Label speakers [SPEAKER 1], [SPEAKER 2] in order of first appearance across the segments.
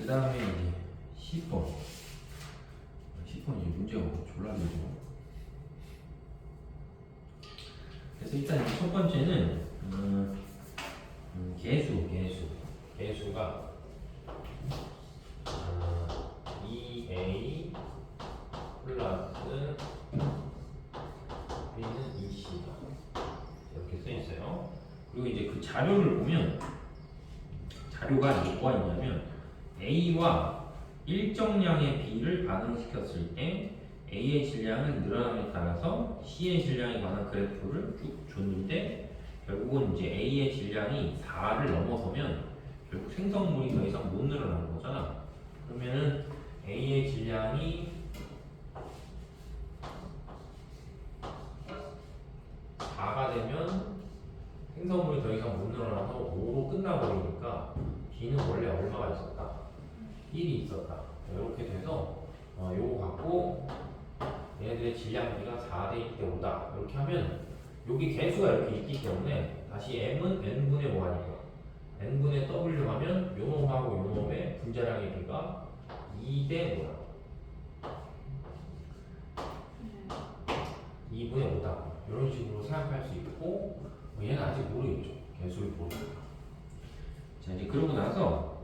[SPEAKER 1] 그 다음에 이제 10번. 10번 이제 문제가 졸라 길죠. 그래서 일단 첫 번째는 개수가 2a 플러스 b는 2c다 이렇게 써 있어요. 그리고 이제 그 자료를 보면 자료가 뭐가 있냐면 a와 일정량의 b를 반응시켰을 때 a의 질량은 늘어남에 따라서 c의 질량에 관한 그래프를 쭉 줬는데 결국은 이제 a의 질량이 4를 넘어서면 결국 생성물이 더 이상 못 늘어나는 거잖아. 그러면은 a의 질량이 4가 되면 생성물이 더 이상 못 늘어나서 5로 끝나버리니까 b는 원래 얼마가 있었다? 1이 있었다. 이렇게 돼서 요거 갖고 얘네들의 질량비가 4대 1대 5다. 이렇게 하면 여기 개수가 이렇게 있기 때문에 다시 m은 n분의 뭐하니까 n분의 w 하면 요 놈하고 요 놈의 분자량의 비가 2대 뭐야? 2분의 5다. 이런 식으로 생각할 수 있고 얘는 아직 모르겠죠. 개수를 모르니까. 자 이제 그러고 나서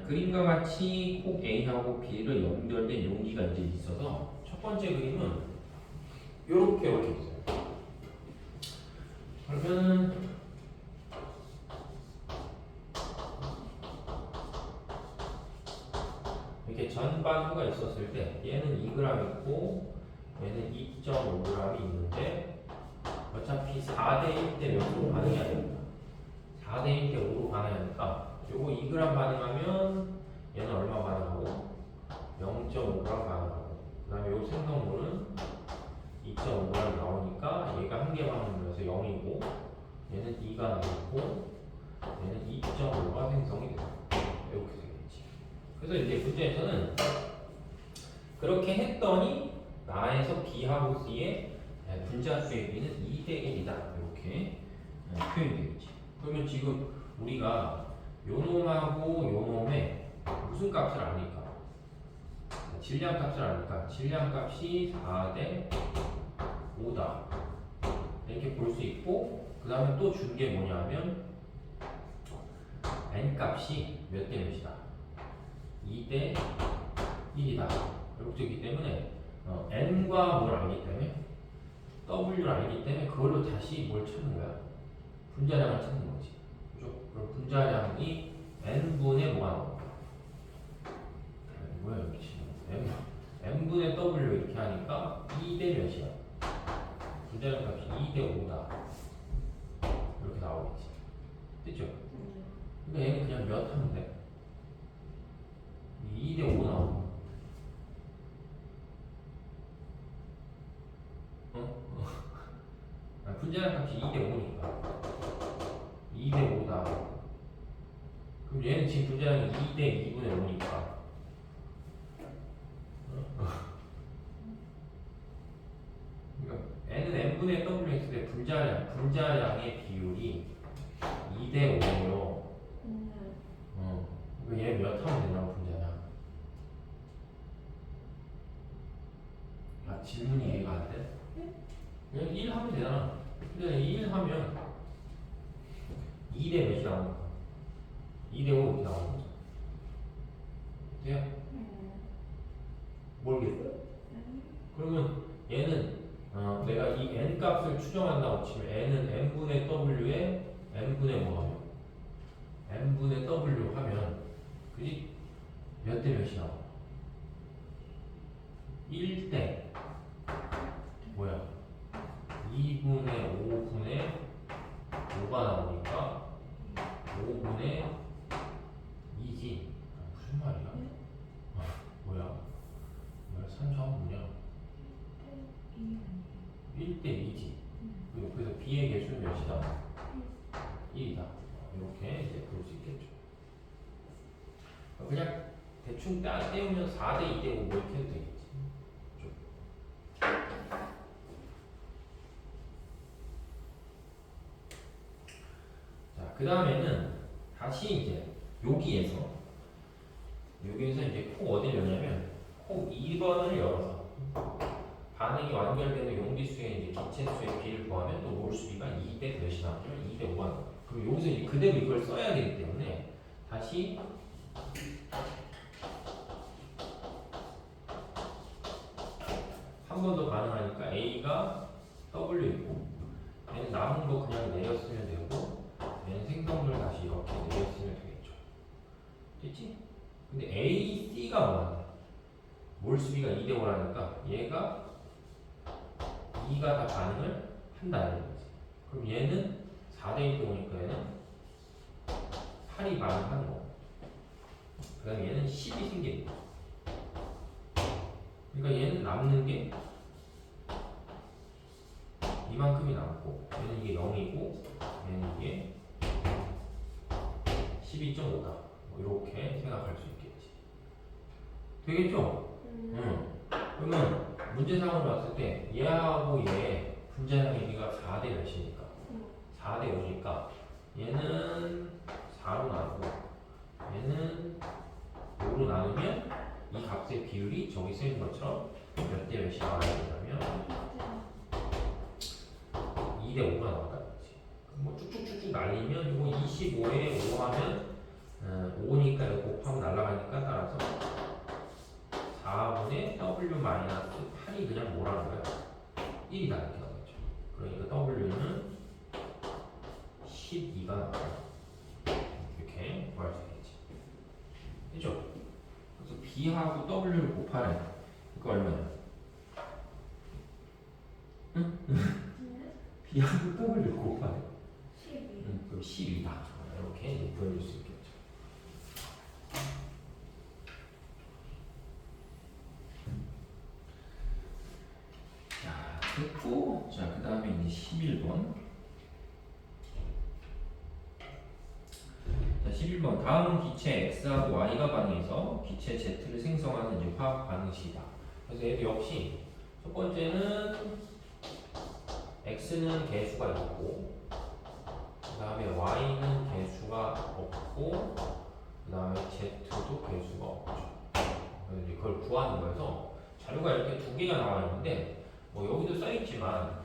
[SPEAKER 1] 그림과 같이 꼭 A하고 B를 연결된 용기가 이제 있어서 첫 번째 그림은 이렇게 있어요. 그러면은 이렇게 전반후가 있었을 때 얘는 2g 있고 얘는 2.5g이 있는데 어차피 4대 1대 몇으로 반응해야 됩니다. 4대 1대 5로 반응하니까 요거 2g 반응하면 얘는 얼마 반응하고 0.5g 반응하고 그 다음에 요 생성물은 2.5g 나오니까 얘가 한 개 반응해서 0이고 얘는 2가 나오고 얘는 2.5가 생성이 됩니다. 이렇게 되겠지. 그래서 이제 문제에서는 그렇게 했더니 나에서 B하고 C의 분자수의 비는 2대 1이다. 이렇게 표현이 되겠지. 그러면 지금 우리가 요 놈하고 요 놈의 무슨 값을 아니까? 질량 값을 아니까 질량 값이 4대 5다. 이렇게 볼 수 있고 그 다음에 또 준 게 뭐냐면 n 값이 몇 대 몇이다? 2대 1이다. 이렇기 때문에 n과 뭘 알기 때문에 w를 알기 때문에 그걸로 다시 뭘 찾는 거야? 분자량을 찾는 거지. 그죠? 그럼 분자량이 n분의 뭐가 나오는 거야? 뭐야 이렇게 치면 n분의 w 이렇게 하니까 2대 몇이야? 분자량 값이 2대 5다. 이렇게 나오겠지. 됐죠? 근데 얘는 그냥 몇 하면 돼? 2대 5 나오는 거야. 분자량 값이 2대 5니까 2대 5다. 그럼 얘는 지금 분자량이 2대 2분의 5니까 그러니까 n은 n분의 w 했을 때 분자량의 비율이 2대 5예요. 그럼 얘 몇 하면 되냐고 분자량. 아 질문이 이해가 안 돼? 그냥 1 하면 되잖아. 근데 1 하면 2대 몇이 나오니까 2대 5 이렇게 나오는 거죠. 돼요? 모르겠어요? 그러면 얘는 내가 이 n 값을 추정한다고 치면 n은 n분의 w에 n분의 뭐 하면 n분의 w 하면 그지? 몇 대 몇이 나와? 1대 뭐야? 2분의 5분의 5가 나오니까 5분의 2지. 무슨 말이야? 뭐야? 산수하면 뭐냐? 1대 2지. 그래서 B의 개수는 몇이다? 1이다. 이렇게 이제 볼 수 있겠죠. 그냥 대충 떼우면 4대 2대 5 뭐 이렇게 해도 되겠지. 자, 그 다음에는 다시 이제 여기에서 1번을 열어서 반응이 완결되는 용기수의 이제 기체수의 비를 구하면 또 몰수비가 2대 몇이 나오죠? 2대 5가 나와요. 그럼 여기서 이제 그대로 이걸 써야 되기 때문에 다시 한 번 더 반응하니까 A가 W 있고 얘는 남은 거 그냥 내렸으면 되고 얘는 생성물 다시 이렇게 내렸으면 되겠죠. 됐지? 근데 A, C가 뭐야? 몰수비가 2대 5라니까 얘가 2가 다 반응을 한다는 거지. 그럼 얘는 4대 1대 5니까 얘는 8이 반응하는 거. 그 다음에 얘는 10이 생기는 거. 그러니까 얘는 남는 게 이만큼이 남고 얘는 이게 0이고 얘는 이게 12.5다. 뭐 이렇게 생각할 수 있겠지. 되겠죠? 응. 그러면 문제상으로 봤을 때 얘하고 얘 분자량의 비가 4대 몇이니까 4대 5니까 얘는 4로 나누고 얘는 5로 나누면 이 값의 비율이 저기 쓰인 것처럼 몇 대 몇이 나와야 되냐면 2대 5가 나온다. 뭐 쭉쭉쭉쭉 날리면 이거 25에 5 하면 5니까 이거 곱하면 날라가니까 따라서 4분의 W-8이 그냥 뭐라는 거야? 1이다 이렇게 나오겠죠. 그러니까 W는 12가 나와요. 이렇게 구할 수 있겠지. 그죠? 그래서 B하고 W를 곱하래. 이거 얼마냐? 응? B하고 W를 곱하래. 12. 그럼 12다. 이렇게 이제 보여줄 수 있겠죠. 자, 됐고, 자, 그 다음에 이제 11번. 자, 11번. 다음 기체 X하고 Y가 반응해서 기체 Z를 생성하는 이제 화학 반응식이다. 그래서 얘도 역시 첫 번째는 X는 개수가 있고, 그 다음에 Y는 개수가 없고, 그 다음에 Z도 개수가 없죠. 그래서 이제 그걸 구하는 거여서 자료가 이렇게 두 개가 나와 있는데, 뭐 여기도 써 있지만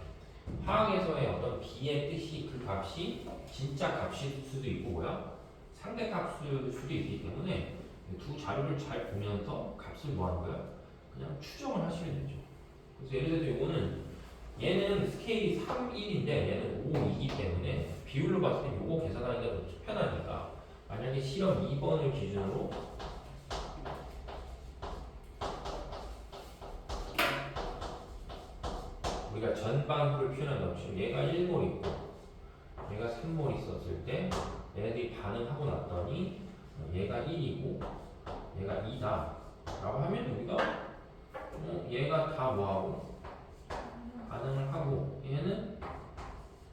[SPEAKER 1] 화학에서의 어떤 B의 뜻이 그 값이 진짜 값일 수도 있고 뭐야? 상대 값일 수도 있기 때문에 두 자료를 잘 보면서 값을 뭐 하는 거야? 그냥 추정을 하시면 되죠. 그래서 예를 들어서 이거는 얘는 스케일이 3, 1인데 얘는 5, 2이기 때문에 비율로 봤을 때 이거 계산하기가 더 편하니까 만약에 실험 2번을 기준으로 우리가 전반후를 표현한다고 치면 얘가 1몰 있고 얘가 3몰 있었을 때 얘네들이 반응하고 났더니 얘가 1이고 얘가 2다 라고 하면 우리가 얘가 다 뭐하고 반응을 하고 얘는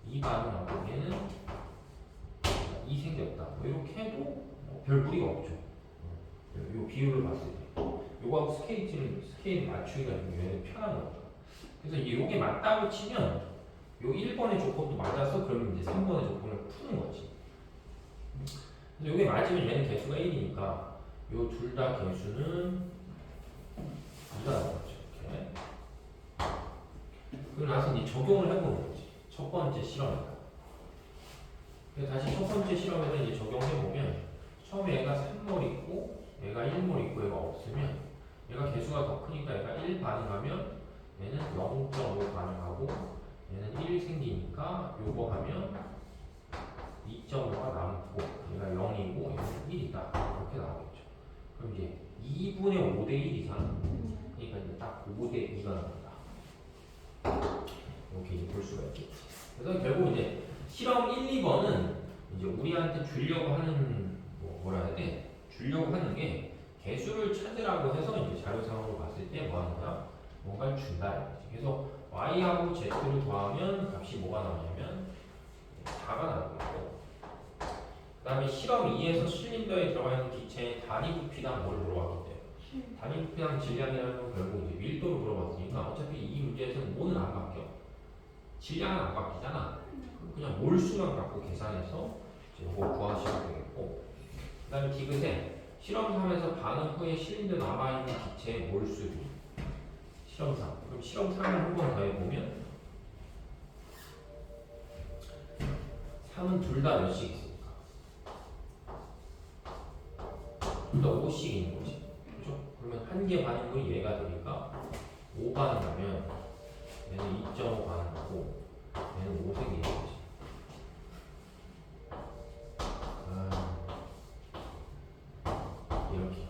[SPEAKER 1] 2 반응하고 얘는 2 생겼다 뭐 이렇게 해도 별 무리가 없죠. 요 비율을 봤을 때 요거하고 스케일 맞추기가 좀 편한 거죠. 그래서 이제 요게 맞다고 치면 요 1번의 조건도 맞아서 그러면 이제 3번의 조건을 푸는 거지. 그래서 요게 맞으면 얘는 개수가 1이니까 요 둘 다 개수는 2가 나오는 거죠. 이렇게. 그리고 나서 이제 적용을 해보는 거지. 첫 번째 실험에다. 그래서 다시 첫 번째 실험에다 이제 적용해보면 처음에 얘가 3몰 있고 얘가 1몰 있고 얘가 없으면 얘가 개수가 더 크니까 얘가 1 반응하면 얘는 0.5 반응하고 얘는 1 생기니까 요거 하면 2.5가 남고 얘가 0이고 얘는 1이다 이렇게 나오겠죠. 그럼 이제 2분의 5대 1이잖아. 그러니까 이제 딱 5대 2가 나온다. 이렇게 이제 볼 수가 있겠지. 그래서 결국 이제 실험 1, 2번은 이제 우리한테 주려고 하는 뭐라 해야 돼? 주려고 하는 게 개수를 찾으라고 해서 이제 자료상으로 봤을 때 뭐 하는 거야? 뭔가를 준다. 그래서 y하고 z를 더하면 값이 뭐가 나오냐면 4가 나오겠고, 그 다음에 실험 2에서 실린더에 들어가 있는 기체의 단위 부피당 뭘 물어봤기 때문에 단위 부피당 질량이라는 건 결국 이제 밀도를 물어봤으니까 어차피 이 문제에서는 뭐는 안 바뀌어. 질량은 안 바뀌잖아. 그냥 몰수만 갖고 계산해서 이제 이거 구하시면 되겠고, 그 다음에 디귿에 실험 3에서 반응 후에 실린더 남아있는 기체의 몰수비 실험 3. 그럼 실험 3을 한 번 더 해보면 3은 둘 다 몇씩 있습니까? 둘 다 5씩 있는 거지. 그죠? 그러면 한 개 반응물이 얘가 되니까 5 반응하면 얘는 2.5 반응하고 얘는 5색이 있는 거지. 이렇게.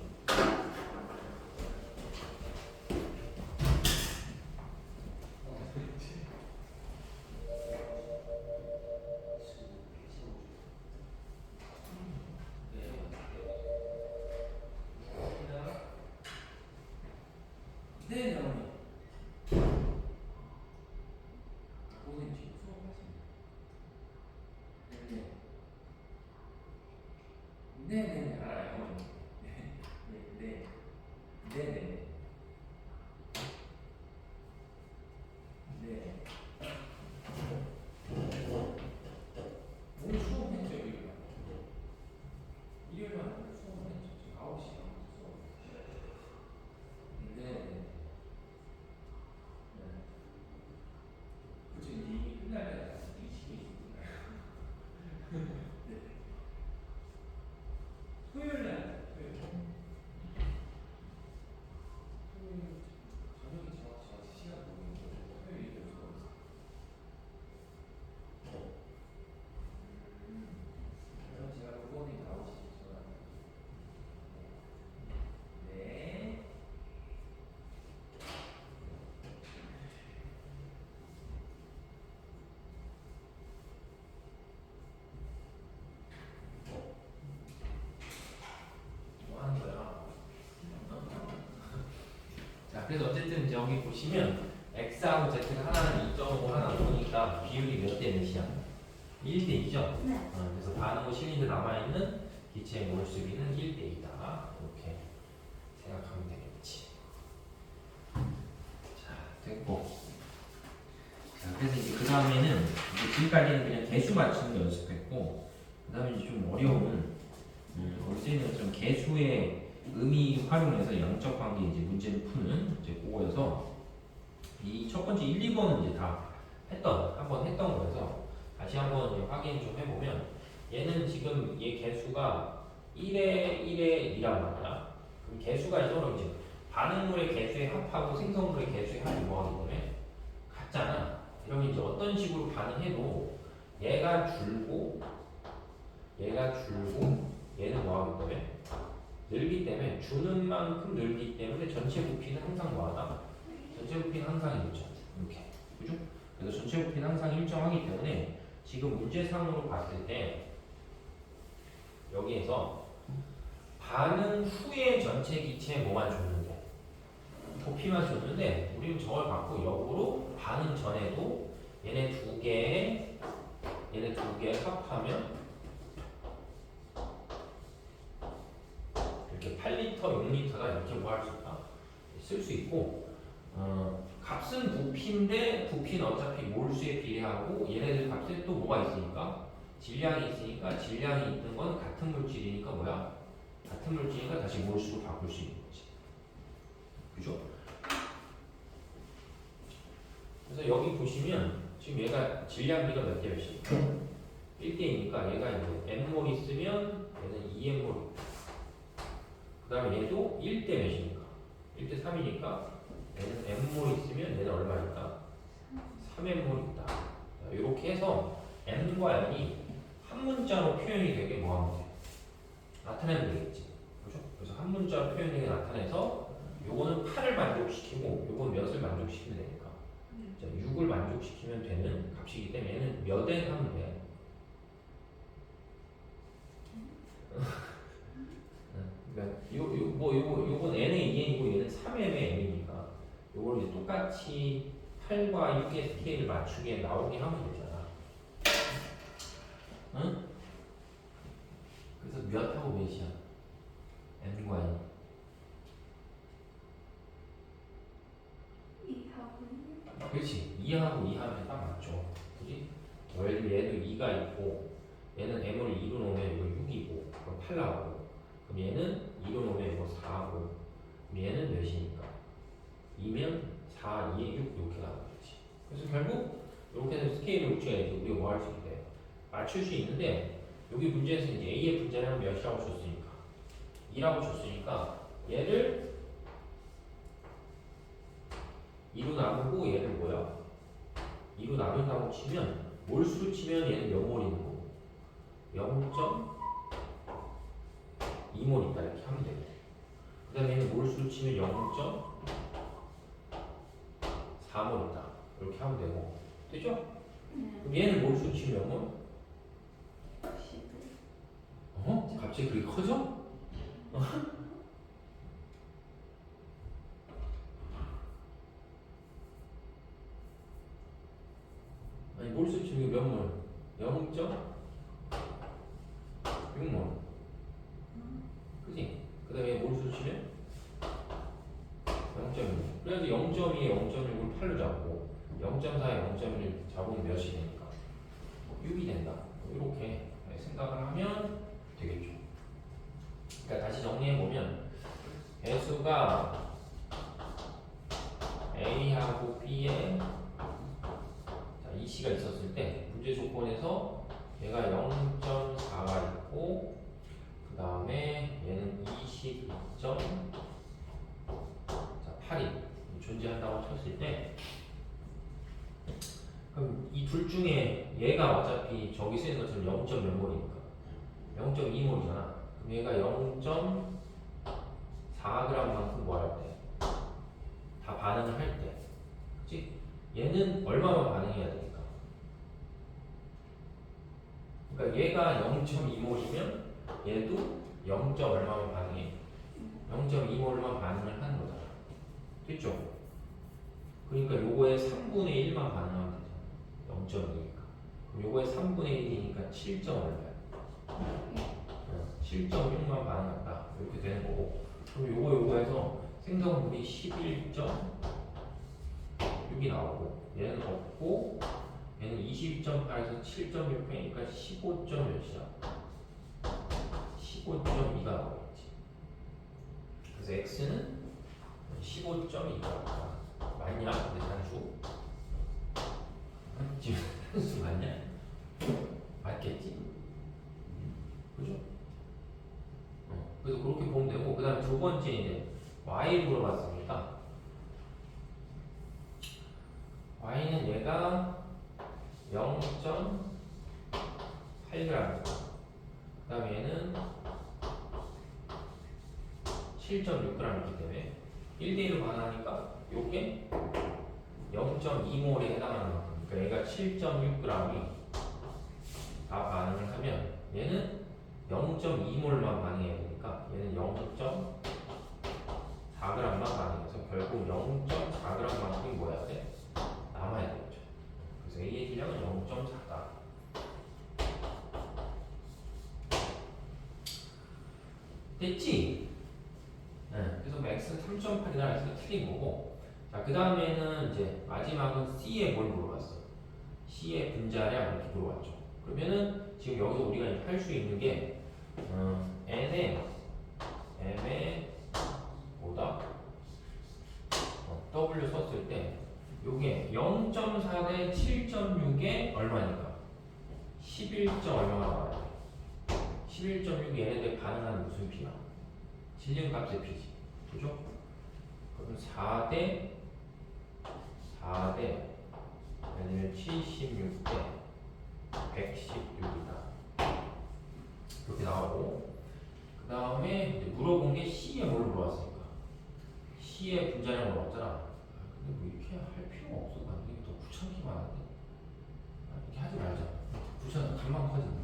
[SPEAKER 2] 네, 어머니. 선생님 지금 수업하시는. 네, 네, 네, 네, 알아요, 어머니. 네, 네, 네, 네, 네, 네. 오늘 수업했죠, 일요일 날. 일요일 날 오늘 수업했죠. 지금 9시 수업. 네, 네, 네. 그쵸, 이제 이미 끝날 때가 이 시기니까. 네. 토요일 날, 토요일. 토요일 저녁이 정확히 시간 모르겠는데 토요일에 수업 있어요. 그럼 제가 그거는 9시 전화할게요. 네.
[SPEAKER 1] 뭐 하는 거야? 자, 그래서 어쨌든 이제 여기 보시면 x하고 z가 하나는 2.5 하나 5니까 비율이 몇 대 몇이야? 1대 2죠?
[SPEAKER 3] 네.
[SPEAKER 1] 그래서 반응을 실린데 남아있는 기체의 몰수비는 1대 2다. 이렇게 생각하면 되겠지. 자, 됐고. 자, 그래서 이제 그 다음에는 이제 지금까지는 그냥 개수 맞추는 거 연습했고, 그 다음에 이제 좀 어려운 올 때는 좀 개수의 의미 활용해서 양적 관계 이제 문제를 푸는 이제 그거여서 이 첫 번째 1, 2번은 이제 다 한번 했던 거여서 다시 한번 이제 확인 좀 해보면 얘는 지금 얘 개수가 1에 1에 2란 말이야. 그럼 개수가 서로 이제 반응물의 개수에 합하고 생성물의 개수에 합이 뭐하기 때문에 같잖아. 그러면 이제 어떤 식으로 반응해도 얘가 줄고 얘는 뭐하기 때문에 늘기 때문에 주는 만큼 늘기 때문에 전체 부피는 항상 뭐하다? 전체 부피는 항상 일정. 이렇게. 그죠? 그래서 전체 부피는 항상 일정하기 때문에 지금 문제상으로 봤을 때 여기에서 반응 후에 전체 기체에 뭐만 줬는데 부피만 줬는데 우리는 저걸 갖고 역으로 반응 전에도 얘네 두 개에 합하면 이렇게 8리터, 6리터가 이렇게 뭐 할 수 있다? 쓸 수 있고 값은 부피인데 부피는 어차피 몰수에 비례하고 얘네들 값에 또 뭐가 있으니까 질량이 있으니까 질량이 있는 건 같은 물질이니까 뭐야? 같은 물질이니까 다시 몰수로 바꿀 수 있는 거지. 그죠? 그래서 여기 보시면 지금 얘가 질량비가 몇 대 몇이야? 1대이니까 얘가 이제 n몰 있으면 얘는 2n몰. 그 다음에 얘도 1대 몇이니까 1대 3이니까 얘는 n몰 있으면 얘는 얼마 있다? 3n몰 있다. 이렇게 해서 n과 n이 한 문자로 표현이 되게 뭐하면 돼? 나타내면 되겠지. 그죠? 그래서 한 문자로 표현되게 나타내서 요거는 8을 만족시키고 요건 몇을 만족시키면 되니까 자, 6을 만족시키면 되는 값이기 때문에 얘는 몇 n 하면 돼? 요건 n의 2n이고 얘는 3n의 n이니까 요걸 이제 똑같이 8과 6의 스케일을 맞추게 나오게 하면 되잖아. 응? 그래서 몇하고 몇이야? n과 n.
[SPEAKER 3] 2하고
[SPEAKER 1] 그렇지. 2하고 2하면 딱 맞죠. 그지? 예를 들어 얘도 2가 있고 얘는 m을 2로 놓으면 이거 6이고 그럼 8 나오고 그럼 얘는 2로 놓으면 이거 4하고 그럼 얘는 몇이니까? 2면 2에 6 이렇게 나오겠지. 그래서 결국 이렇게 해서 스케일을 우측에 우리가 뭐 할 수 있대? 맞출 수 있는데 여기 문제에서 이제 A의 분자량 몇이라고 줬으니까 2라고 줬으니까 얘를 2로 나누고 얘를 뭐야? 2로 나눈다고 치면 몰수로 치면 얘는 몇 몰 있는 거고 0.2몰 있다 이렇게 하면 되고 그 다음에 얘는 몰수로 치면 0.4몰 있다 이렇게 하면 되고 되죠? 그럼 얘는 몰수로 치면 몇 몰? 어? 갑자기 그렇게 커져? 아니 몰수 치면 몇 몰? 0.6몰 그지? 그 다음에 몰수 치면 0.6 그래서 0.2에 0.6을 8로 잡고 0.4에 0.1 잡으면 몇이 되니까 6이 된다 이렇게 생각을 하면 되겠죠. 그러니까 다시 정리해보면 배수가 A하고 B에 이 C가 있었을 때 문제 조건에서 얘가 0.4가 있고 그 다음에 얘는 22.8이 존재한다고 쳤을 때 그럼 이 둘 중에 얘가 어차피 저기 쓰인 것처럼 0. 몇 몰이니까 0.2몰이잖아. 그럼 얘가 0.4g만큼 뭐 할 때? 다 반응을 할 때. 그치? 얘는 얼마만 반응해야 되니까? 그러니까 얘가 0.2몰이면 얘도 0. 얼마만 반응해? 0.2몰만 반응을 하는 거잖아. 됐죠? 그러니까 요거의 3분의 1만 반응하면 되잖아. 0.2니까. 그럼 요거의 3분의 1이니까 7. 얼마야? 7.6만 반응한다. 이렇게 되는 거고. 그럼 요거에서 생성물이 11.6이 나오고 얘는 없고 얘는 22.8에서 7.6 빼니까 15. 몇이야? 15.2가 나오겠지. 그래서 x는 15.2가 맞냐? 근데 단수 지금 단수 맞냐? 맞겠지? 그죠? 그래서 그렇게 보면 되고 그 다음 두 번째 이제 y를 물어봤으니까 y는 얘가 0.8g 그 다음에 얘는 7.6g이기 때문에 1대1로 반응하니까 요게 0.2몰에 해당하는 만큼 그러니까 얘가 7.6g이 다 반응을 하면 얘는 0.2몰만 반응해야 되니까 얘는 0.4g만 반응해서 결국 0.4g만큼이 뭐야 돼? 남아야 되겠죠. 그래서 A의 질량은 0.4다. 됐지? 네. 그래서 max는 3.8이라 해서 틀린 거고 자, 그 다음에는 이제 마지막은 C의 뭘 물어봤어? C의 분자량 이렇게 물어봤죠. 그러면은 지금 여기서 우리가 할 수 있는 게 M에 뭐다? W 썼을 때 요게 0.4 대 7.6에 얼마니까? 11. 얼마가 나와요? 11.6이 얘네들 반응하는 무슨 P야? 질량값의 P지. 그죠? 그럼 4대 얘네는 76 대 116이다. 이렇게 나오고 그 다음에 물어본 게 C에 뭘 물어봤으니까 C의 분자량을 물어봤잖아. 근데 뭐 이렇게 할 필요가 없어. 이게 더 귀찮기만 한데 이렇게 하지 말자. 귀찮아서 간만 커진다.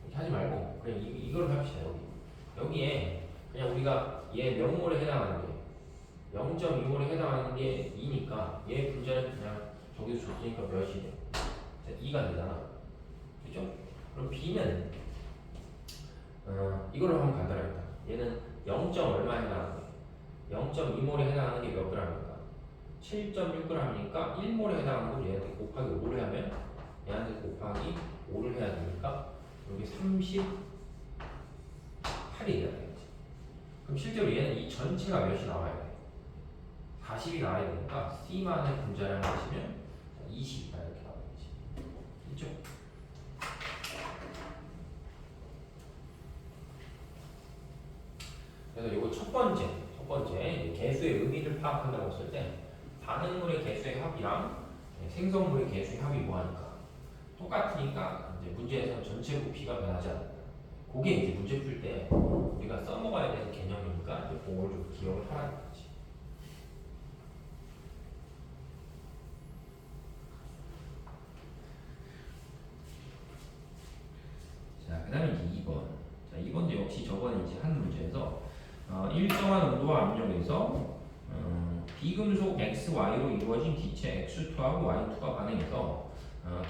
[SPEAKER 1] 이렇게 하지 말고 그냥 이걸 합시다. 여기에 그냥 우리가 얘 몇 몰에 해당하는 게 0.2몰에 해당하는 게 2니까 얘 분자는 그냥 저기서 줬으니까 몇이 돼? 2가 되잖아. 그죠? 그럼 B는 이걸로 하면 간단하겠다. 얘는 0. 얼마에 해당하는 게 0.2몰에 해당하는 게 몇 g입니까? 7.6g이니까 1몰에 해당하는 걸 얘한테 곱하기 5를 하면 얘한테 곱하기 5를 해야 되니까 여기 38이 돼야 되겠지. 그럼 실제로 얘는 이 전체가 몇이 나와야 돼? 4 40이 나와야 되니까 C만의 분자량을 하시면 20이다 이렇게 나오겠지. 있죠? 그래서 이거 첫 번째 이제 개수의 의미를 파악한다고 했을 때 반응물의 개수의 합이랑 생성물의 개수의 합이 뭐하니까 똑같으니까 이제 문제에서 전체 부피가 변하지 않는다. 그게 이제 문제 풀 때 우리가 써먹어야 되는 개념이니까 이제 그걸 좀 기억을 하라는 거지. 자, 그 다음에 이제 2번. 자, 2번도 역시 저번에 이제 한 문제에서 일정한 온도와 압력에서 비금속 XY로 이루어진 기체 X2하고 Y2가 반응해서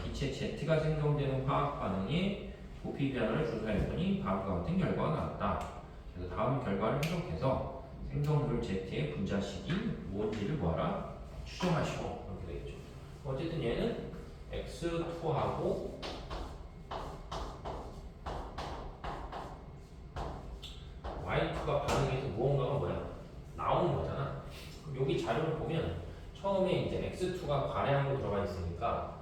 [SPEAKER 1] 기체 Z가 생성되는 화학 반응에 부피 변화를 조사했더니 다음과 같은 결과가 나왔다. 그래서 다음 결과를 해석해서 생성물 Z의 분자식이 무엇인지를 뭐하라? 추정하시오. 이렇게 되겠죠. 어쨌든 얘는 X2하고 Y2가 반응해서 무언가가 뭐야? 나오는 거잖아. 그럼 여기 자료를 보면 처음에 이제 X2가 과량으로 들어가 있으니까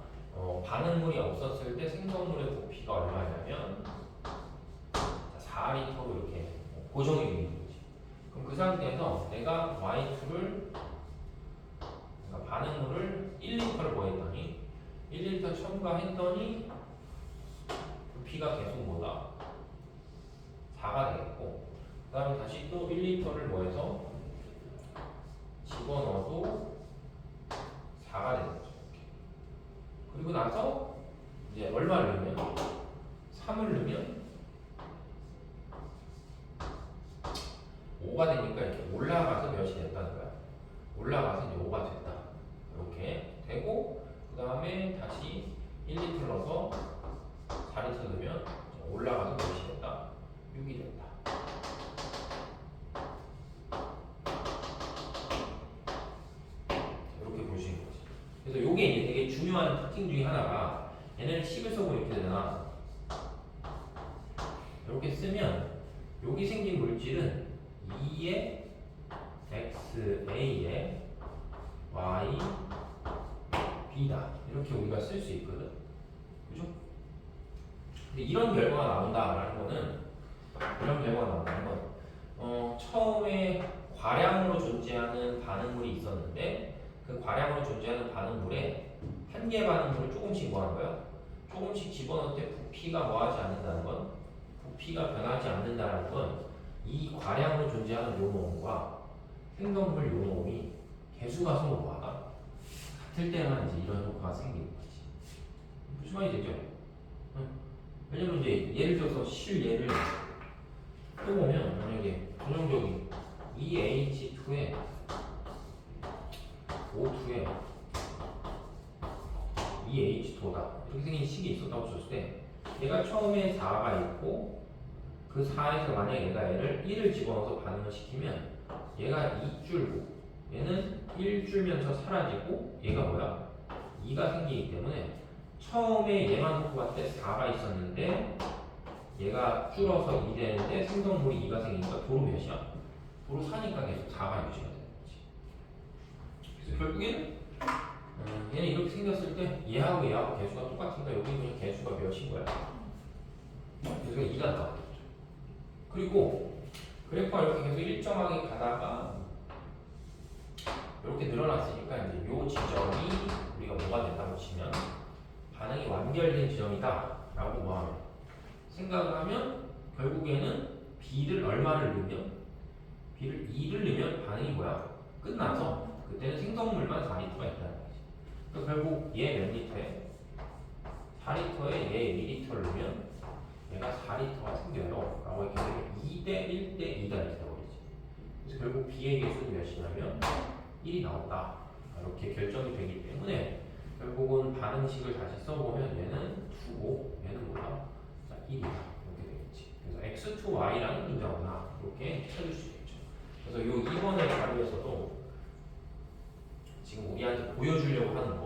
[SPEAKER 1] 반응물이 없었을 때 생성물의 부피가 얼마냐면 4리터로 이렇게 고정이 되어 있는 거지. 그럼 그 상태에서 내가 Y2를 그러니까 반응물을 1리터를 뭐 했더니 1리터 첨가했더니 부피가 계속 뭐다? 4가 되겠고 그 다음에 다시 또 1리터를 뭐 해서 집어넣어도 4가 되는 거죠. 그리고 나서 이제 얼마를 넣으면 3을 넣으면 5가 되니까 이렇게 올라가서 몇이 됐다는 거야. 올라가서 이제 5가 됐다. 이렇게 되고 그 다음에 다시 1리터 넣어서 4리터 넣으면 올라가서 몇이 됐다. 6이 됐다. 이렇게 볼 수 있는 거지. 그래서 이게 이제 되게 중요한 특징 중에 하나가 얘네를 식을 써보면 이렇게 되잖아. 이렇게 쓰면 여기 생긴 물질은 2의 XA의 Y B다. 이렇게 우리가 쓸 수 있거든. 그죠? 근데 이런 결과가 나온다라는 거는 처음에 과량으로 존재하는 반응물이 있었는데 그 과량으로 존재하는 반응물에 한 개 반응물을 조금씩 뭐 하는 거야? 조금씩 집어넣을 때 부피가 뭐하지 않는다는 건 부피가 변하지 않는다는 건 이 과량으로 존재하는 요놈과 생성물 요놈이 개수가 서로 뭐하다? 같을 때만 이제 이런 효과가 생기는 거지. 무슨 말이 되죠? 응? 왜냐면 이제 예를 들어서 실예를 해보면 만약에 전형적인 EH2에 O2에 EH2다 이렇게 생긴 식이 있었다고 쳤을 때 얘가 처음에 4가 있고 그 4에서 만약에 얘가 얘를 1을 집어넣어서 반응을 시키면 얘가 2줄고 얘는 1줄면서 사라지고 얘가 뭐야? 2가 생기기 때문에 처음에 얘만 놓고 봤을 때 4가 있었는데 얘가 줄어서 2 되는데 생성물이 2가 생기니까 도로 몇이야? 도로 4니까 계속 4가 유지가 되는 거지. 그래서 결국에는 얘는 이렇게 생겼을 때 얘하고 개수가 똑같으니까 여기 그냥 개수가 몇인 거야? 개수가 2가 나와. 그리고 그래프가 이렇게 계속 일정하게 가다가 이렇게 늘어났으니까 이제 요 지점이 우리가 뭐가 된다고 치면 반응이 완결된 지점이다 라고 뭐하면 생각을 하면 결국에는 B를 얼마를 넣으면 B를 2를 넣으면 반응이 뭐야? 끝나서 그때는 생성물만 4리터가 있다는 거지. 그러니까 결국 얘 몇 리터에 4리터에 얘 2리터를 넣으면 얘가 4리터가 생겨요 라고 이렇게 되면 2대 1대 2가 이렇게 되어버리지. 그래서 결국 B의 개수는 몇이냐면 1이 나온다 이렇게 결정이 되기 때문에 결국은 반응식을 다시 써보면 얘는 2고 얘는 뭐야? 1이다 이렇게 되겠지. 그래서 X2Y라는 분자구나 이렇게 찾을 수 있겠죠. 그래서 이 2번의 자료에서도 지금 우리한테 보여주려고 하는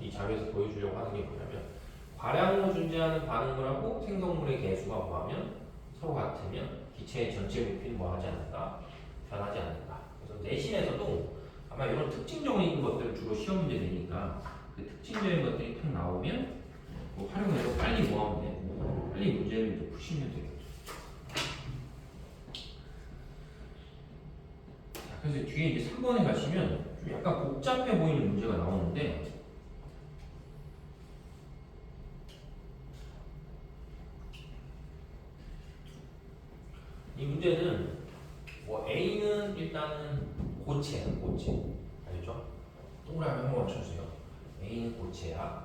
[SPEAKER 1] 이 자료에서 보여주려고 하는 게 뭐냐면 과량으로 존재하는 반응물하고 생성물의 개수가 뭐하면 서로 같으면 기체의 전체 부피는 뭐하지 않는다? 변하지 않는다. 그래서 내신에서도 아마 이런 특징적인 것들을 주로 시험 문제 내니까 그 특징적인 것들이 탁 나오면 뭐 활용해서 빨리 뭐 하면 돼? 빨리 문제를 이제 푸시면 되겠죠. 자, 그래서 뒤에 이제 3번에 가시면 좀 약간 복잡해 보이는 문제가 나오는데 이 문제는 뭐 A는 일단은 고체야, 고체. 알죠? 동그라미 한번 맞춰주세요. A는 고체야.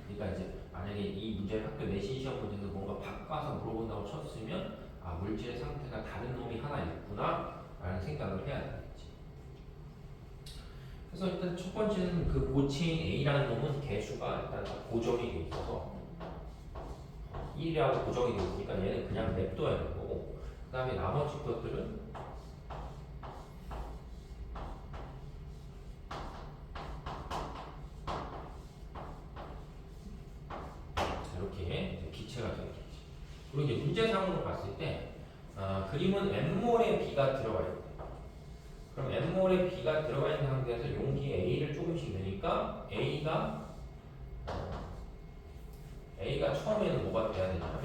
[SPEAKER 1] 그러니까 이제 만약에 이 문제를 학교 내신 시험 문제에서 뭔가 바꿔서 물어본다고 쳤으면 아 물질의 상태가 다른 놈이 하나 있구나 라는 생각을 해야 되겠지. 그래서 일단 첫 번째는 그 고체인 A라는 놈은 개수가 일단 고정이 돼 있어서 1이라고 고정이 돼 있으니까 얘는 그냥 냅둬야 되는 거고 그 다음에 나머지 것들은 이렇게 이제 기체가 되겠지. 그리고 이제 문제상으로 봤을 때 그림은 n몰의 B가 들어가 있대. 그럼 n몰의 B가 들어가 있는 상태에서 용기에 A를 조금씩 넣으니까 A가 처음에는 뭐가 돼야 되냐면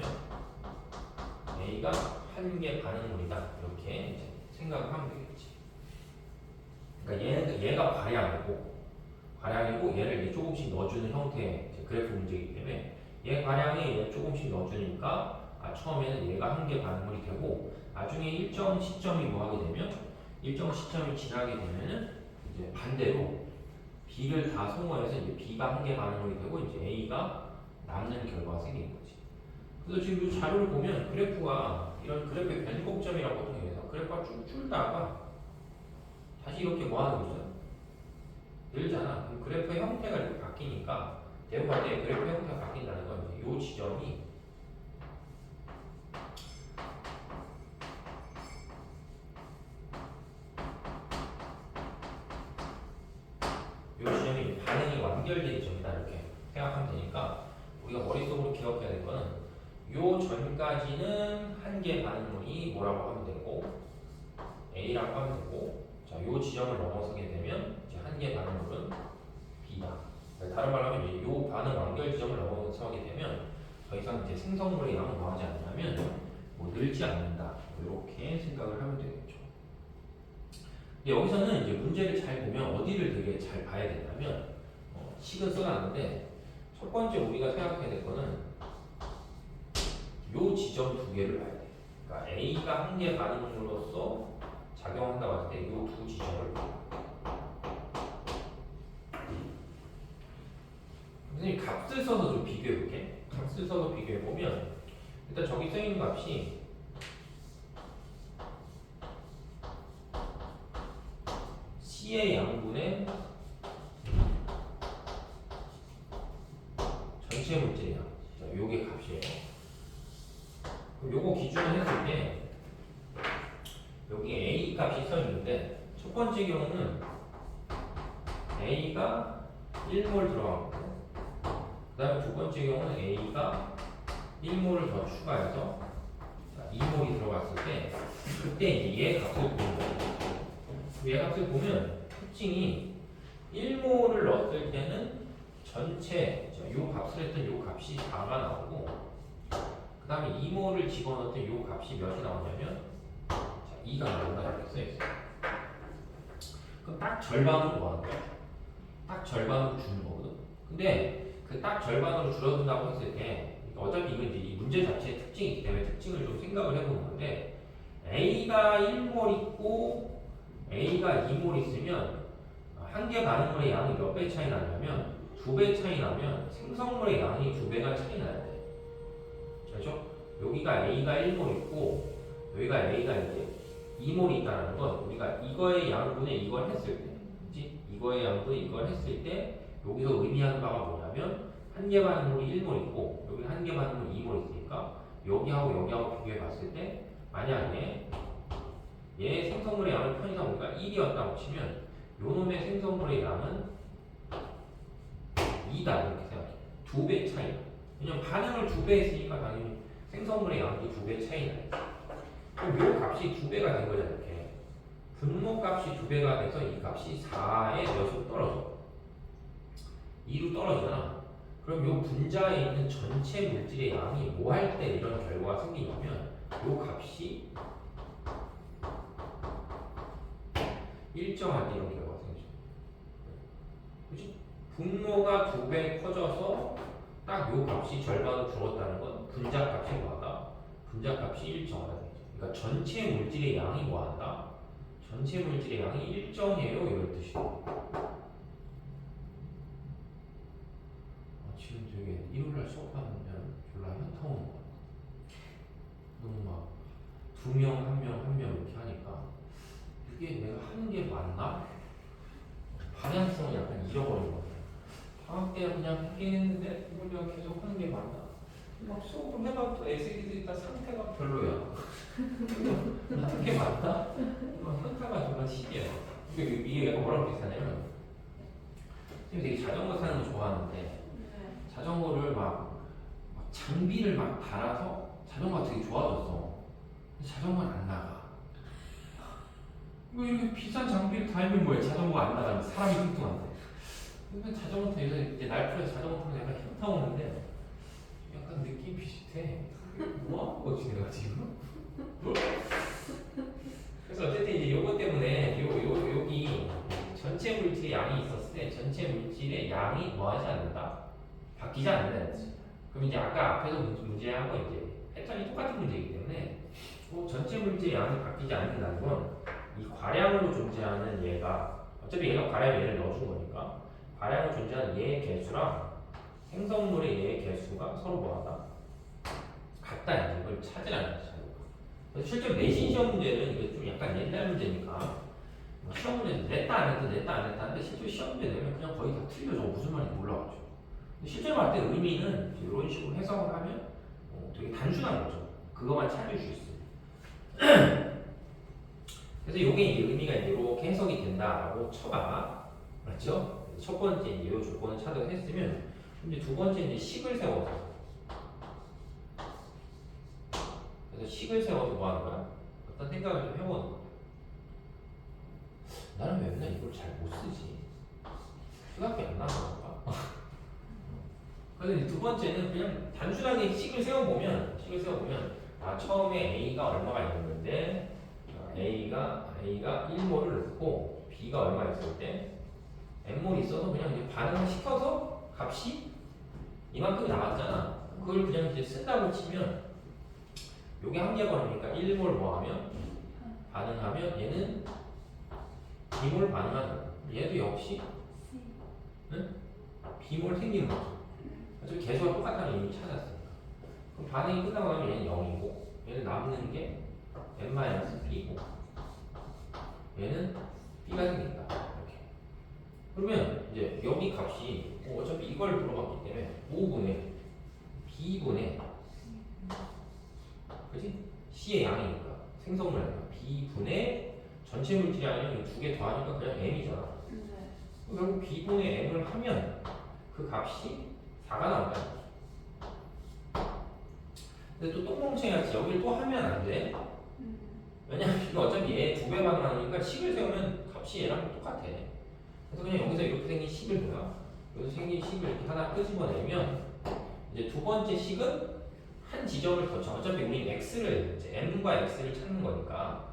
[SPEAKER 1] A가 한 개 반응물이다 이렇게 이제 생각을 하면 되겠지. 그러니까 얘가 과량이고 얘를 이제 조금씩 넣어주는 형태의 이제 그래프 문제이기 때문에 얘 과량에 얘 조금씩 넣어주니까 처음에는 얘가 한 개 반응물이 되고 나중에 일정 시점이 뭐 하게 되면 일정 시점이 지나게 되면은 이제 반대로 B를 다 소모해서 이제 B가 한 개 반응물이 되고 이제 A가 남는 결과가 생긴 거지. 그래서 지금 이 자료를 보면 그래프가 이런 그래프의 변곡점이라고 보통 얘기해서 그래프가 쭉 줄다가 다시 이렇게 뭐 하는 거죠? 늘잖아. 그럼 그래프의 형태가 이렇게 바뀌니까 대부분 때 그래프 형태가 바뀐다는 건 이제 이 지점이 반응이 완결된 점이다 이렇게 생각하면 되니까 우리가 머릿속으로 기억해야 될 거는 요 전까지는 한 개 반응물이 뭐라고 하면 되고 A라고 하면 되고 자, 요 지점을 넘어서게 되면 이제 한 개 반응물은 B다. 다른 말로 하면 이제 요 반응 완결 지점을 넘어서게 되면 더 이상 이제 생성물의 양은 뭐하지 않냐면 뭐 늘지 않는다. 이렇게 생각을 하면 되겠죠. 근데 여기서는 이제 문제를 잘 보면 어디를 되게 잘 봐야 되냐면 식은 써놨는데 첫 번째 우리가 생각해야 될 거는 요 지점 두 개를 봐야 돼. 그러니까 A가 한 개 반응물로서 작용한다고 할 때 요 두 지점을 봐. 선생님 값을 써서 좀 비교해 볼게. 값을 써서 비교해 보면 일단 저기 써 있는 값이 C의 양분의 전체 물질이야. 자, 요게 값이에요. 그럼 요거 기준으로 했을 때 여기 A 값이 써 있는데 첫 번째 경우는 A가 1몰 들어간 거고 그 다음에 두 번째 경우는 A가 1몰을 더 추가해서 2몰이 들어갔을 때 그때 이제 얘 값을 보는 거예요. 얘 값을 보면 특징이 1몰을 넣었을 때는 전체 요 값을 했던 요 값이 4가 나오고 그 다음에 2몰을 집어넣었던 요 값이 몇이 나오냐면 2가 나온다 이렇게 써있어요. 그럼 딱 절반으로 뭐 하는 거야? 딱 절반으로 주는 거거든. 근데 그 딱 절반으로 줄어든다고 했을 때 어차피 이건 이제 이 문제 자체의 특징이기 때문에 특징을 좀 생각을 해보는 건데 A가 1몰 있고 A가 2몰 있으면 한 개 반응물의 양이 몇 배 차이 나냐면 2배 차이 나면 생성물의 양이 2배가 차이 나야 돼. 그렇죠? 여기가 A가 1몰 있고 여기가 A가 이제 2몰이 있다는 건 우리가 이거의 양분에 이걸 했을 때 그치? 이거의 양분에 이걸 했을 때 여기서 의미하는 바가 뭐냐면 한 개 반응물이 1몰 있고 여기 한 개 반응물이 2몰 있으니까 여기하고 비교해 봤을 때 만약에 얘 생성물의 양을 편의상 우리가 1이었다고 치면 요놈의 생성물의 양은 2다 이렇게 생각해. 2배 차이. 왜냐면 반응을 2배 했으니까 당연히 생성물의 양이 2배 차이 나요. 그럼 요 값이 2배가 된 거잖아요. 이렇게 분모값이 2배가 돼서 이 값이 4의 몇으로 떨어져. 2로 떨어지잖아. 그럼 요 분자에 있는 전체 물질의 양이 뭐 할 때 이런 결과가 생기냐면 요 값이 일정할 때 이런 결과가 생기죠. 그치? 분모가 2배 커져서 딱 요 값이 절반으로 줄었다는 건 분자 값이 뭐하다? 분자 값이 일정하다. 그러니까 전체 물질의 양이 뭐한다? 전체 물질의 양이 일정해요. 이런 뜻이에요. 지금 되게 일요일날 수업하면 졸라 현타 오는 거야. 너무 막 2명, 1명, 1명 이렇게 하니까 이게 내가 하는 게 맞나? 방향성을 약간 잃어버린 것 같아요. 방학 때 그냥 하긴 했는데 이걸 내가 계속 하는 게 맞나? 막 수업을 해봐도 또 애새끼들이 다 상태가 별로야. 하는 게 맞나? 막 현타가 정말 심해요. 이게 약간 뭐라고 비슷하냐면 지금 되게 자전거 타는 거 좋아하는데 자전거를 막 장비를 막 달아서 자전거가 되게 좋아졌어. 근데 자전거는 안 나가. 뭐 이렇게 비싼 장비를 달면 뭐해? 자전거가 안 나가면 사람이 뚱뚱한데. 근데 자전거 타면서 이제 날풀에서 자전거 타면 약간 현타 오는데 약간 느낌 비슷해. 뭐 하는 거지 내가 지금? 그래서 어쨌든 이제 요거 때문에 여기 전체 물질의 양이 있었을 때 전체 물질의 양이 뭐하지 않는다? 바뀌지 않는다. 그럼 이제 아까 앞에서 문제하고 이제 패턴이 똑같은 문제이기 때문에 전체 물질의 양이 바뀌지 않는다는 건 이 과량으로 존재하는 얘가 어차피 얘가 과량 얘를 넣어준 거니까 과량으로 존재하는 얘의 개수랑 생성물의 얘의 개수가 서로 뭐하다? 같다는 걸 찾으라는 거죠. 그래서 실제로 내신 시험 문제는 이게 좀 약간 옛날 문제니까 시험 문제는 냈다 안 했다 냈다 안 했다 하는데 실제로 시험 문제 내면 그냥 거의 다 틀려져. 무슨 말인지 몰라가지고. 실제로 할 때 의미는 이런 식으로 해석을 하면 되게 단순한 거죠. 그것만 찾을 수 있어요. 그래서 이게 이제 의미가 이렇게 해석이 된다라고 쳐봐. 맞죠? 첫 번째 이제 이 조건을 찾아냈으면 이제 두 번째 이제 식을 세워서 그래서 식을 세워서 뭐 하는 거야? 어떤 생각을 좀 해보는 거야. 나는 왜 맨날 이걸 잘 못 쓰지? 생각이 안 나는 건가? 그래서 이제 두 번째는 그냥 단순하게 식을 세워보면 처음에 A가 얼마가 있는 건데 A가 1몰을 넣고 B가 얼마 있을 때 N몰이 있어서 그냥 이제 반응을 시켜서 값이 이만큼이 나왔잖아. 그걸 그냥 이제 쓴다고 치면 요게 한계거리니까 1몰 뭐하면 반응하면 얘는 B몰 반응하는 거야. 얘도 역시 응? B몰 생기는 거죠. 어차피 개수가 똑같다는 이미 찾았으니까. 그럼 반응이 끝나고 나면 얘는 0이고 얘는 남는 게 n-b고 얘는 b가 생긴다. 이렇게. 그러면 이제 여기 값이 어차피 이걸 물어봤기 때문에 5분의 b분의 그지? c의 양이니까 생성물이니까 b분의 전체 물질이 아니면 두 개 더하니까 그냥 m이잖아. 결국 b분의 m을 하면 그 값이 4가 나온다. 근데 또 똥멍청이같이 여기를 또 하면 안 돼. 왜냐면 이거 어차피 얘 2배 반응하니까 식을 세우면 값이 얘랑 똑같아. 그래서 그냥 여기서 이렇게 생긴 식을 뭐야? 여기서 생긴 식을 이렇게 하나 끄집어내면 이제 두 번째 식은 한 지점을 거쳐. 어차피 우리 x를 이제 m과 x를 찾는 거니까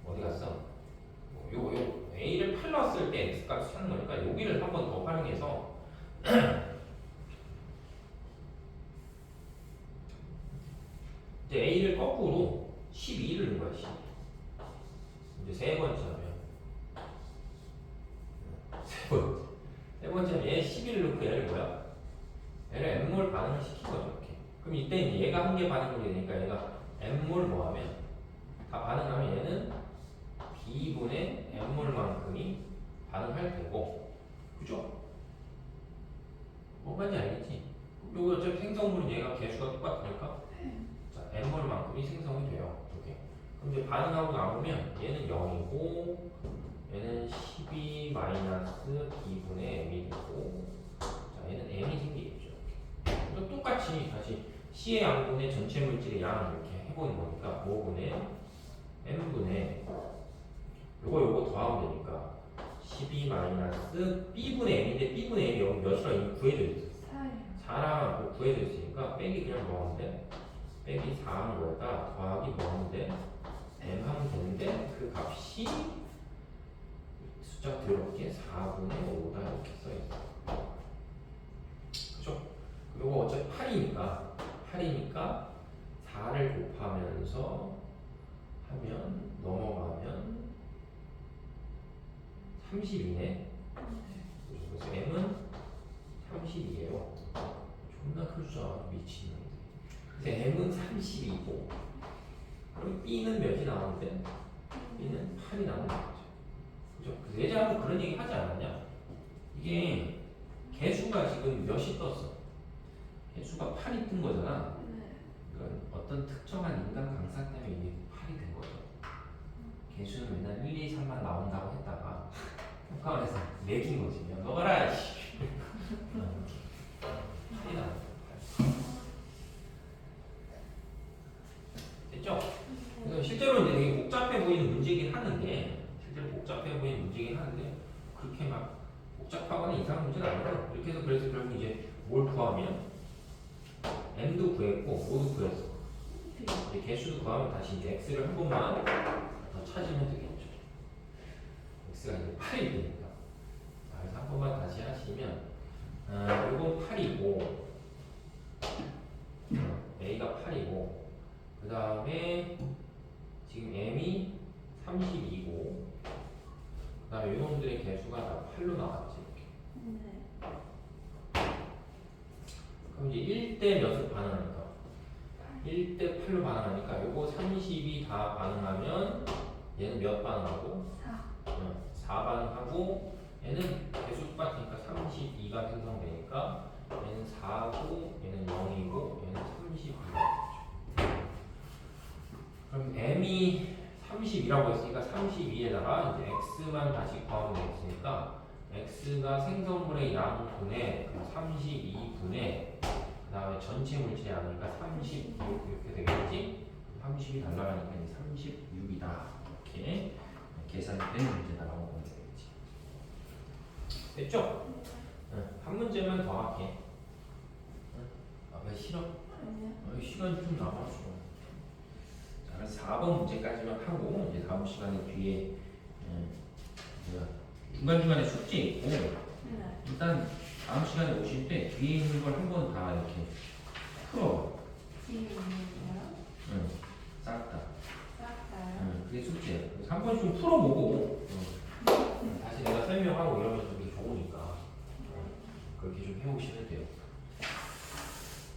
[SPEAKER 1] 어디 갔어? 요 a를 8 넣었을 때 x 값을 찾는 거니까 여기를 한 번 더 활용해서 이제 a를 거꾸로 12를 넣은 거야. 12. 이제 세 번째 하면 세 번째 하면 얘 11을 넣고 얘를 뭐야? 얘를 m몰 반응을 시킨 거죠. 이렇게. 그럼 이때 이제 얘가 한 개 반응이 되니까 얘가 m몰 뭐하면 다 반응하면 얘는 b분의 m몰만큼이 반응할 테고, 그죠? 뭔 말인지 알겠지? 요거 어차피 생성물은 얘가 개수가 똑같으니까 자 m몰만큼이 생성이 돼요. 이렇게. 그럼 이제 반응하고 나오면 얘는 0이고 얘는 12 마이너스 b분의 m이 되고 자 얘는 m이 생기겠죠. 또 똑같이 다시 C의 양분의 전체 물질의 양을 이렇게 해보는 거니까 5분의 m분의 요거 더하면 되니까 12 마이너스 B분의 M인데 B분의 M이 여기 몇이라 이미 구해져 있어. 4랑 구해져 있으니까 빼기 그냥 넣었는데 빼기 4 하는 거에다 더하기 넣었는데 M 하면 되는데 그 값이 숫자 더럽게 4분의 5다 이렇게 써있어. 그죠? 요거 어차피 8이니까 4를 곱하면서 하면 넘어가면 32네. 그래서 M은 32예요. 존나 큰 숫자 미친놈들. 그래서 M은 32고 그럼 B는 몇이 나오는데? B는 8이 나오는 거죠. 그죠? 그래서 예전에 한번 그런 얘기 하지 않았냐? 이게 개수가 지금 몇이 떴어? 개수가 8이 뜬 거잖아. 그러니까 어떤 특정한 인간 강사 때문에 이게 8이 된 거죠. 개수는 맨날 1, 2, 3만 나온다고 했다가 평가원에서 매긴 거지. 야, 넣어라! 씨. 8이 나온 거야. 됐죠? 그래서 실제로 이제 되게 복잡해 보이는 문제긴 하는데, 그렇게 막 복잡하거나 이상한 문제는 아니고, 이렇게 해서 그래서 결국 이제 뭘 구하면 M도 구했고, O도 구했어. 이제 개수도 구하면 다시 이제 X를 한 번만 더 찾으면 되겠죠. X가 이제 8이 되니까. 그래서 한 번만 다시 하시면, 이건 8이고, A가 8이고, 그 다음에 지금 M이 32고, 그 다음에 이놈들의 개수가 다 8로 나왔지. 이렇게. 그럼 이제 1대 몇을 반응하니까? 1대 8로 반응하니까 요거 30이 다 반응하면 얘는 몇 반응하고? 4 반응하고 얘는 개수 똑같으니까 32가 생성되니까 얘는 4고 얘는 0이고 얘는 32가 그럼 M이 30이라고 했으니까 32에다가 이제 X만 다시 구하면 되겠으니까 X가 생성물의 양분의 32분의 그 다음에 전체 물질의 양이니까 36 이렇게 되겠지? 30이 달라가니까 이제 36이다 이렇게 계산이 되는 문제다라고 보면 되겠지. 됐죠? 한 문제만 더 할게. 왜 싫어? 시간이 좀 남았어. 자, 4번 문제까지만 하고 이제 다음 시간에 뒤에 중간중간에 숙제 있고 일단 다음 시간에 오실 때 뒤에 있는 걸 한 번 다 이렇게 풀어. 싹 다. 그게 숙제야. 그래서 한 번씩 좀 풀어보고 다시 내가 설명하고 이러면 좀 좋으니까 그렇게 좀 해오시면 돼요.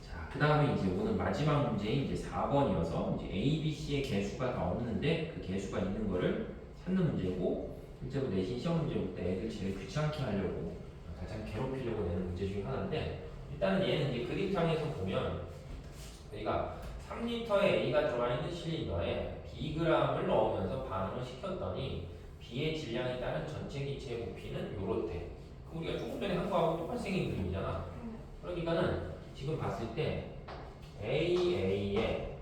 [SPEAKER 1] 자, 그 다음에 이제 오늘 마지막 문제인 이제 4번이어서 이제 A, B, C의 개수가 다 없는데 그 개수가 있는 거를 찾는 문제고 실제로 내신 시험 문제 볼 때 애들 제일 귀찮게 하려고 가장 괴롭히려고 내는 문제 중에 하나인데 일단은 얘는 이제 그림상에서 보면 우리가 3리터의 A가 들어가 있는 실린더에 Bg을 넣으면서 반응을 시켰더니 B의 질량에 따른 전체 기체의 부피는 요렇대. 그럼 우리가 조금 전에 한 거하고 똑같이 생긴 그림이잖아. 그러니까는 지금 봤을 때 AA에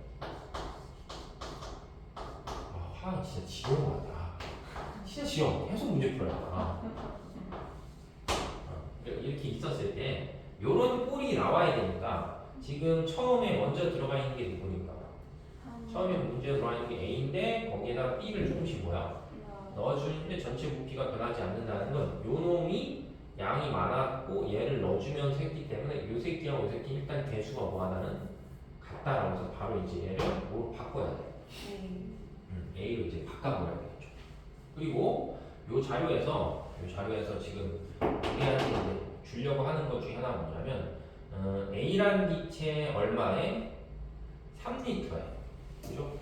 [SPEAKER 1] 화학 진짜 지겨운 것 같다. 진짜 지겨워. 계속 문제 풀어야 이렇게 있었을 때 요런 꼴이 나와야 되니까 지금 처음에 먼저 들어가 있는 게 누구니까? 처음에 문제에 들어가 있는 게 A인데 거기에다가 B를 조금씩 넣어주는데 전체 부피가 변하지 않는다는 건 요 놈이 양이 많았고 얘를 넣어주면서 했기 때문에 요 새끼하고 요 새끼 일단 개수가 뭐 하나는 같다라고 해서 바로 이제 얘를 뭐로 바꿔야 돼. A로 이제 바꿔버려야 되겠죠. 그리고 요 자료에서 지금 우리한테 이제 주려고 하는 것 중에 하나가 뭐냐면 A라는 기체 얼마에 3리터에 그죠?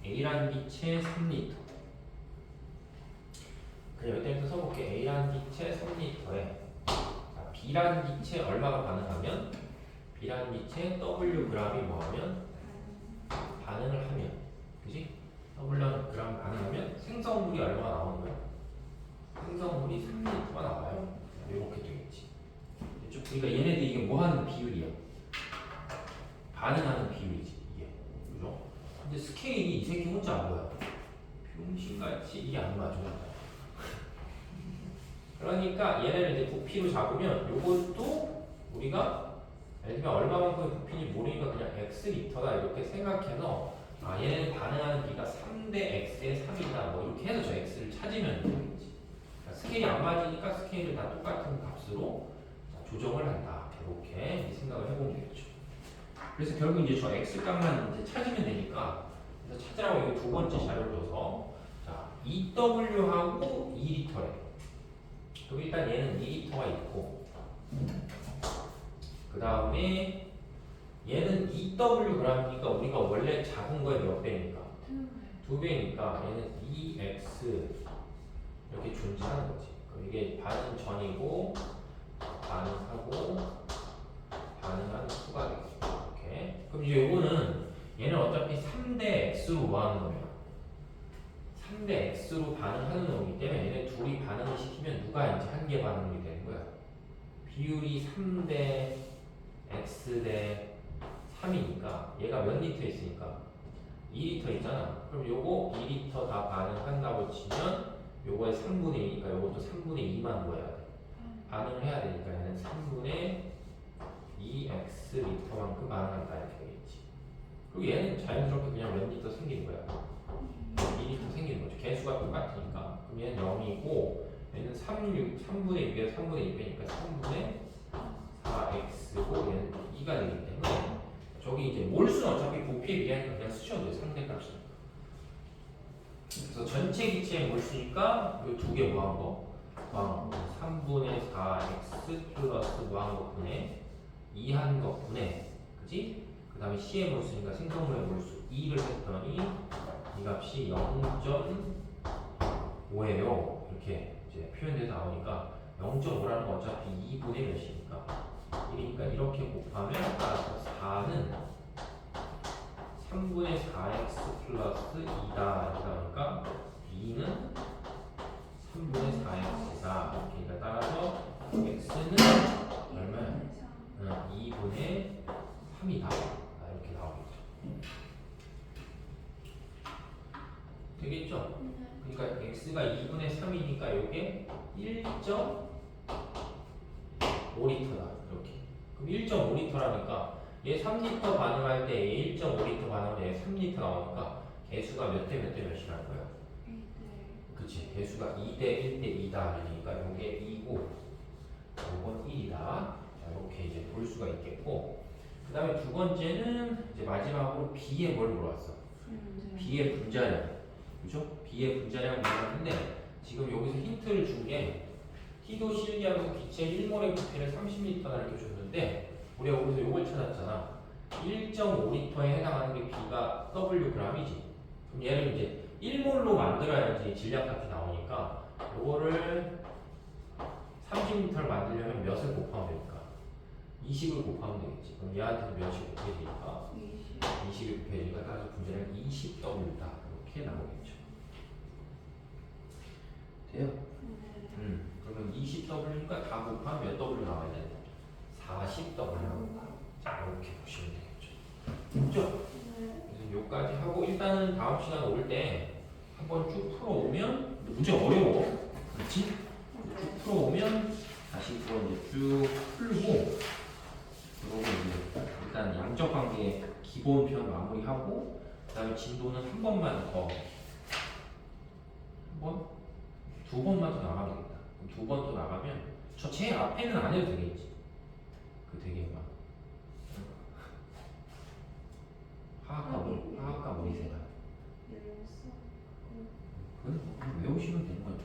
[SPEAKER 1] A라는 기체 3리터. 그냥 여기부터 써볼게. A라는 기체 3리터에 B라는 기체 얼마가 반응하면 B라는 기체 W g이 뭐하면 반응을 하면 그지? W g 반응하면 생성물이 얼마가 나오는 거야? 생성물이 3리터가 나와요. 이렇게 되겠지. 그러니까 얘네들 이게 뭐하는 비율이야? 반응하는 비율이지 이게. 그죠? 근데 스케일이 이 새끼 혼자 뭐야? 병신같이 이게 안 맞아. 그러니까 얘네를 이제 부피로 잡으면 요것도 우리가 예를 들면 얼마만큼의 부피인지 모르니까 그냥 x리터다 이렇게 생각해서 아 얘네는 반응하는 비가 3대 x의 3이다 뭐 이렇게 해서 저 x를 찾으면 되겠지. 그러니까 스케일이 안 맞으니까 스케일을 다 똑같은 값으로 조정을 한다 이렇게 생각을 해보면 되겠죠. 그래서 결국 이제 저 x 값만 이제 찾으면 되니까 그래서 찾으라고 이거 두 번째 자료를 줘서 자 2w하고 2리터래. 그럼 일단 얘는 2리터가 있고 그 다음에 얘는 2w g이니까 우리가 원래 작은 거에 몇 배니까? 2배니까 얘는 2x 이렇게 존재하는 거지. 그럼 이게 반응 전이고 반응하고 반응하는 수가 되겠죠. 이렇게. 그럼 이제 요거는 얘는 어차피 3대 x로 뭐 하는 놈이야? 3대 x로 반응하는 놈이기 때문에 얘네 둘이 반응을 시키면 누가 이제 한 개 반응이 되는 거야? 비율이 3대 x 대 3이니까 얘가 몇 리터 있으니까 2리터 있잖아. 그럼 요거 2리터 다 반응한다고 치면 요거의 3분의 2니까 요것도 3분의 2만 뭐야? 반응을 해야 되니까 얘는 3분의 2x 리터만큼 반응한다 이렇게 되겠지. 그리고 얘는 자연스럽게 그냥 몇 리터 생기는 거야? 2리터 생기는 거죠. 개수가 똑같으니까. 그럼 얘는 0이고 얘는 3분의 2에 3분의 2배니까 3분의 4x고 얘는 2가 되기 때문에 저기 이제 몰수는 어차피 부피에 비하니까 그냥 쓰셔도 돼요. 상대값이니까. 그래서 전체 기체의 몰수니까 이 두 개 뭐한 거? 3분의 4x 플러스 뭐한 것 분의 2한 것 분의 그지? 그 다음에 C의 몰수니까 생성물의 몰수 2를 했더니 이 값이 0.5예요. 이렇게 이제 표현돼서 나오니까 0.5라는 건 어차피 2분의 몇이니까 1이니까 이렇게 곱하면 따라서 4는 3분의 4x 플러스 2다 이렇게 나오니까 2는 3분의 4x다 이렇게 따라서 x는 얼마야? 2분의 3이다 이렇게 나오겠죠. 되겠죠? 그러니까 x가 2분의 3이니까 이게 1.5리터다 이렇게. 그럼 1.5리터라니까 얘 3리터 반응할 때 얘 1.5리터 반응할 때 얘 3리터 나오니까 개수가 몇 대 몇 대 몇이라는 거야? 그치. 개수가 2대 1대 2다 그러니까 이게 2고 이건 1이다. 자, 이렇게 이제 볼 수가 있겠고 그 다음에 두 번째는 이제 마지막으로 B의 뭘 물어봤어? B의 분자량. 그죠? B의 분자량 물어봤는데 지금 여기서 힌트를 준 게 T도 실기하면서 기체 1몰의 부피를 30리터나 이렇게 줬는데 우리가 여기서 요걸 찾았잖아. 1.5리터에 해당하는 게 B가 Wg이지. 그럼 얘를 이제 1몰로 만들어야지 질량값이 나오니까 요거를 30리터를 만들려면 몇을 곱하면 됩니까? 20을 곱하면 되겠지. 그럼 얘한테는 몇이 곱해지니까? 20이 곱해지니까 따라서 분자량 20W다. 이렇게 나오겠죠. 돼요? 그러면 20W니까 다 곱하면 몇 W 나와야 돼? 40W 나온다. 자, 이렇게 보시면 되겠죠. 됐죠? 그래서 요까지 하고 일단은 다음 시간 올 때 한번 쭉 풀어오면 문제 어려워. 그렇지? 쭉 풀어오면 다시 그거 이제 쭉 풀고 그러고 이제 일단 양적 관계 기본 편 마무리하고 그 다음에 진도는 한 번만 더 한 번? 두 번만 더 나가면 되겠다. 두 번 더 나가면 저 제일 앞에는 안 해도 되겠지. 그 되게 막 화학과 머리 세다. 그건 외우시면 되는 거죠.